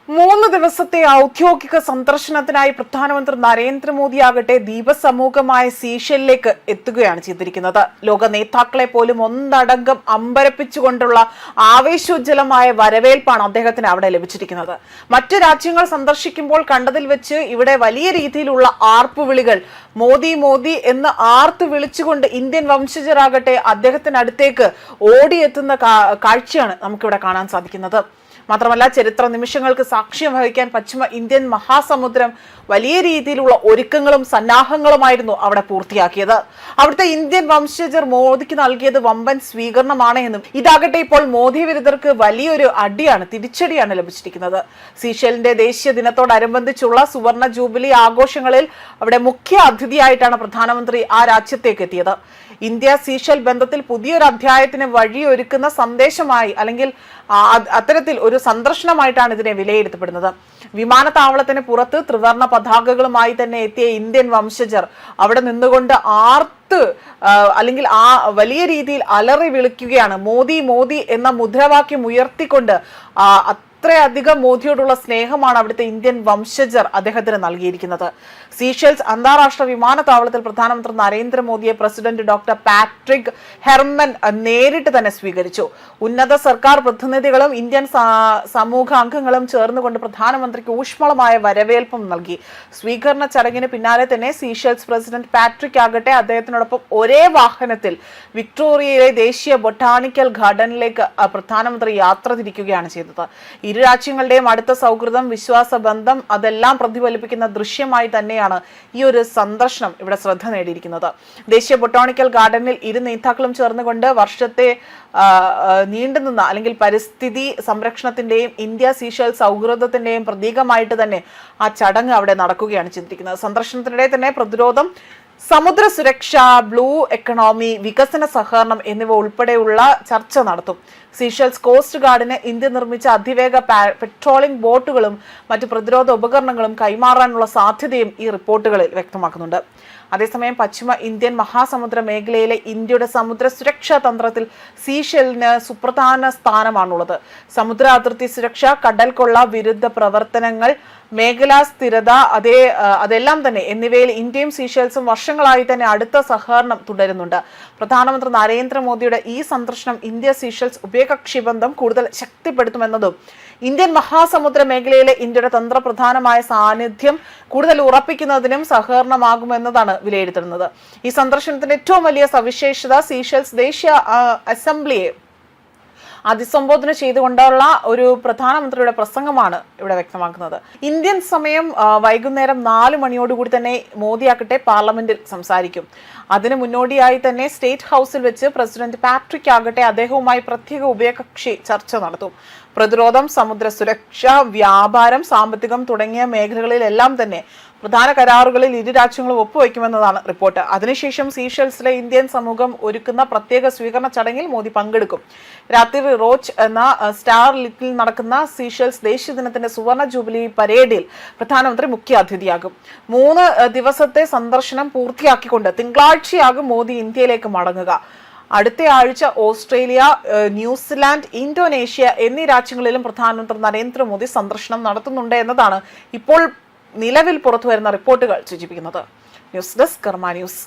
3 ദിവസത്തെ ഔദ്യോഗിക സന്ദർശനത്തിനായി പ്രധാനമന്ത്രി നരേന്ദ്രമോദി ആകട്ടെ ദ്വീപസമൂഹമായ സീഷെല്ലിലേക്ക് എത്തുകയാണ് ചെയ്തിരിക്കുന്നത്. ലോക നേതാക്കളെ പോലും ഒന്നടങ്കം അമ്പരപ്പിച്ചുകൊണ്ടുള്ള ആവേശോജ്വലമായ വരവേൽപ്പാണ് അദ്ദേഹത്തിന് അവിടെ ലഭിച്ചിരിക്കുന്നത്. മറ്റു രാജ്യങ്ങൾ സന്ദർശിക്കുമ്പോൾ കണ്ടതിൽ വെച്ച് ഇവിടെ വലിയ രീതിയിലുള്ള ആർപ്പുവിളികൾ, മോദി മോദി എന്ന് ആർത്തു വിളിച്ചുകൊണ്ട് ഇന്ത്യൻ വംശജരാകട്ടെ അദ്ദേഹത്തിനടുത്തേക്ക് ഓടിയെത്തുന്ന കാഴ്ചയാണ് നമുക്കിവിടെ കാണാൻ സാധിക്കുന്നത്. മാത്രമല്ല, ചരിത്ര നിമിഷങ്ങൾക്ക് സാക്ഷ്യം വഹിക്കാൻ പശ്ചിമ ഇന്ത്യൻ മഹാസമുദ്രം വലിയ രീതിയിലുള്ള ഒരുക്കങ്ങളും സന്നാഹങ്ങളുമായിരുന്നു അവിടെ പൂർത്തിയാക്കിയത്. അവിടുത്തെ ഇന്ത്യൻ വംശജർ മോദിക്ക് നൽകിയത് വമ്പൻ സ്വീകരണമാണ് എന്നും ഇതാകട്ടെ ഇപ്പോൾ മോദി വിരുദ്ധർക്ക് വലിയൊരു തിരിച്ചടിയാണ് ലഭിച്ചിരിക്കുന്നത്. സീഷെലിന്റെ ദേശീയ ദിനത്തോടനുബന്ധിച്ചുള്ള സുവർണ ജൂബിലി ആഘോഷങ്ങളിൽ അവിടെ മുഖ്യ അതിഥിയായിട്ടാണ് പ്രധാനമന്ത്രി ആ രാജ്യത്തേക്ക് എത്തിയത്. ഇന്ത്യ സീഷെൽ ബന്ധത്തിൽ പുതിയൊരു അധ്യായത്തിന് വഴിയൊരുക്കുന്ന സന്ദേശമായി അല്ലെങ്കിൽ അത്തരത്തിൽ ഒരു സന്ദർശനമായിട്ടാണ് ഇതിനെ വിലയിരുത്തപ്പെടുന്നത്. വിമാനത്താവളത്തിന് പുറത്ത് ത്രിവർണ പതാകകളുമായി തന്നെ എത്തിയ ഇന്ത്യൻ വംശജർ അവിടെ നിന്നുകൊണ്ട് അല്ലെങ്കിൽ ആ വലിയ രീതിയിൽ അലറി വിളിക്കുകയാണ്. മോദി മോദി എന്ന മുദ്രാവാക്യം ഉയർത്തിക്കൊണ്ട് അത്രയധികം മോദിയോടുള്ള സ്നേഹമാണ് അവിടുത്തെ ഇന്ത്യൻ വംശജർ അദ്ദേഹത്തിന് നൽകിയിരിക്കുന്നത്. സീഷെൽസ് അന്താരാഷ്ട്ര വിമാനത്താവളത്തിൽ പ്രധാനമന്ത്രി നരേന്ദ്രമോദിയെ പ്രസിഡന്റ് ഡോക്ടർ പാട്രിക് ഹെർമൻ നേരിട്ട് തന്നെ സ്വീകരിച്ചു. ഉന്നത സർക്കാർ പ്രതിനിധികളും ഇന്ത്യൻ സമൂഹ അംഗങ്ങളും ചേർന്നുകൊണ്ട് പ്രധാനമന്ത്രിക്ക് ഊഷ്മളമായ വരവേൽപ്പും നൽകി. സ്വീകരണ ചടങ്ങിന് പിന്നാലെ തന്നെ സീഷെൽസ് പ്രസിഡന്റ് പാട്രിക് ആകട്ടെ അദ്ദേഹത്തിനോടൊപ്പം ഒരേ വാഹനത്തിൽ വിക്ടോറിയയിലെ ദേശീയ ബൊട്ടാണിക്കൽ ഗാർഡനിലേക്ക് പ്രധാനമന്ത്രി യാത്ര തിരിക്കുകയാണ് ചെയ്തത്. ഇരു രാജ്യങ്ങളുടെയും അടുത്ത സൗഹൃദം, വിശ്വാസ ബന്ധം അതെല്ലാം പ്രതിഫലിപ്പിക്കുന്ന ദൃശ്യമായി തന്നെയാണ് ഈ ഒരു സന്ദർശനം ഇവിടെ ശ്രദ്ധ നേടിയിരിക്കുന്നത്. ദേശീയ ബൊട്ടാണിക്കൽ ഗാർഡനിൽ ഇരു നേതാക്കളും ചേർന്നുകൊണ്ട് വർഷത്തെ നീണ്ടുനിന്ന അല്ലെങ്കിൽ പരിസ്ഥിതി സംരക്ഷണത്തിന്റെയും ഇന്ത്യ സീഷെൽ സൗഹൃദത്തിന്റെയും പ്രതീകമായിട്ട് തന്നെ ആ ചടങ്ങ് അവിടെ നടക്കുകയാണ് ചെയ്തിരിക്കുന്നത്. സന്ദർശനത്തിനിടെ തന്നെ പ്രതിരോധം, സമുദ്ര സുരക്ഷ, ബ്ലൂ എക്കണോമി, വികസന സഹകരണം എന്നിവ ഉൾപ്പെടെയുള്ള ചർച്ച നടത്തും. സീഷെൽസ് കോസ്റ്റ് ഗാർഡിന് ഇന്ത്യ നിർമ്മിച്ച അതിവേഗ പെട്രോളിംഗ് ബോട്ടുകളും മറ്റ് പ്രതിരോധ ഉപകരണങ്ങളും കൈമാറാനുള്ള സാധ്യതയും ഈ റിപ്പോർട്ടുകളിൽ വ്യക്തമാക്കുന്നുണ്ട്. അതേസമയം പശ്ചിമ ഇന്ത്യൻ മഹാസമുദ്ര മേഖലയിലെ ഇന്ത്യയുടെ സമുദ്ര സുരക്ഷാ തന്ത്രത്തിൽ സീഷെലിന് സുപ്രധാന സ്ഥാനമാണുള്ളത്. സമുദ്ര അതിർത്തി സുരക്ഷ, കടൽ കൊള്ള വിരുദ്ധ പ്രവർത്തനങ്ങൾ, മേഖലാ സ്ഥിരത അതെല്ലാം തന്നെ എന്നിവയിൽ ഇന്ത്യയും സീഷെൽസും വർഷങ്ങളായി തന്നെ അടുത്ത സഹകരണം തുടരുന്നുണ്ട്. പ്രധാനമന്ത്രി നരേന്ദ്രമോദിയുടെ ഈ സന്ദർശനം ഇന്ത്യ സീഷെൽസ് ഉഭയകക്ഷി ബന്ധം കൂടുതൽ ശക്തിപ്പെടുത്തുമെന്നതും ഇന്ത്യൻ മഹാസമുദ്ര മേഖലയിലെ ഇന്ത്യയുടെ തന്ത്രപ്രധാനമായ സാന്നിധ്യം കൂടുതൽ ഉറപ്പിക്കുന്നതിനും സഹകരണമാകുമെന്നതാണ് വിലയിരുത്തുന്നത്. ഈ സന്ദർശനത്തിന്റെ ഏറ്റവും വലിയ സവിശേഷത സീഷെൽസ് ദേശീയ അസംബ്ലിയെ അഭിസംബോധന ചെയ്തുകൊണ്ടുള്ള ഒരു പ്രധാനമന്ത്രിയുടെ പ്രസംഗമാണ് ഇവിടെ വ്യക്തമാക്കുന്നത്. ഇന്ത്യൻ സമയം വൈകുന്നേരം 4 മണിയോടുകൂടി തന്നെ മോദി ആകട്ടെ പാർലമെന്റിൽ സംസാരിക്കും. അതിന് മുന്നോടിയായി തന്നെ സ്റ്റേറ്റ് ഹൗസിൽ വെച്ച് പ്രസിഡന്റ് പാട്രിക് ആകട്ടെ അദ്ദേഹവുമായി പ്രത്യേക ഉഭയകക്ഷി ചർച്ച നടത്തും. പ്രതിരോധം, സമുദ്ര സുരക്ഷ, വ്യാപാരം, സാമ്പത്തികം തുടങ്ങിയ മേഖലകളിലെല്ലാം തന്നെ പ്രധാന കരാറുകളിൽ ഇരു രാജ്യങ്ങളും ഒപ്പുവയ്ക്കുമെന്നതാണ് റിപ്പോർട്ട്. അതിനുശേഷം സീഷെൽസിലെ ഇന്ത്യൻ സമൂഹം ഒരുക്കുന്ന പ്രത്യേക സ്വീകരണ ചടങ്ങിൽ മോദി പങ്കെടുക്കും. രാത്രി റോച്ച് എന്ന സ്റ്റാർ ലിറ്റിൽ നടക്കുന്ന സീഷെൽസ് ദേശീയ ദിനത്തിന്റെ സുവർണ ജൂബിലി പരേഡിൽ പ്രധാനമന്ത്രി മുഖ്യ അതിഥിയാകും. 3 ദിവസത്തെ സന്ദർശനം പൂർത്തിയാക്കിക്കൊണ്ട് തിങ്കളാഴ്ചയാകും മോദി ഇന്ത്യയിലേക്ക് മടങ്ങുക. അടുത്ത ആഴ്ച ഓസ്ട്രേലിയ, ന്യൂസിലാൻഡ്, ഇന്തോനേഷ്യ എന്നീ രാജ്യങ്ങളിലും പ്രധാനമന്ത്രി നരേന്ദ്രമോദി സന്ദർശനം നടത്തുന്നുണ്ട് എന്നതാണ് ഇപ്പോൾ നിലവിൽ പുറത്തുവരുന്ന റിപ്പോർട്ടുകൾ സൂചിപ്പിക്കുന്നത്. ന്യൂസ് ഡെസ്ക് കർമ്മ ന്യൂസ്.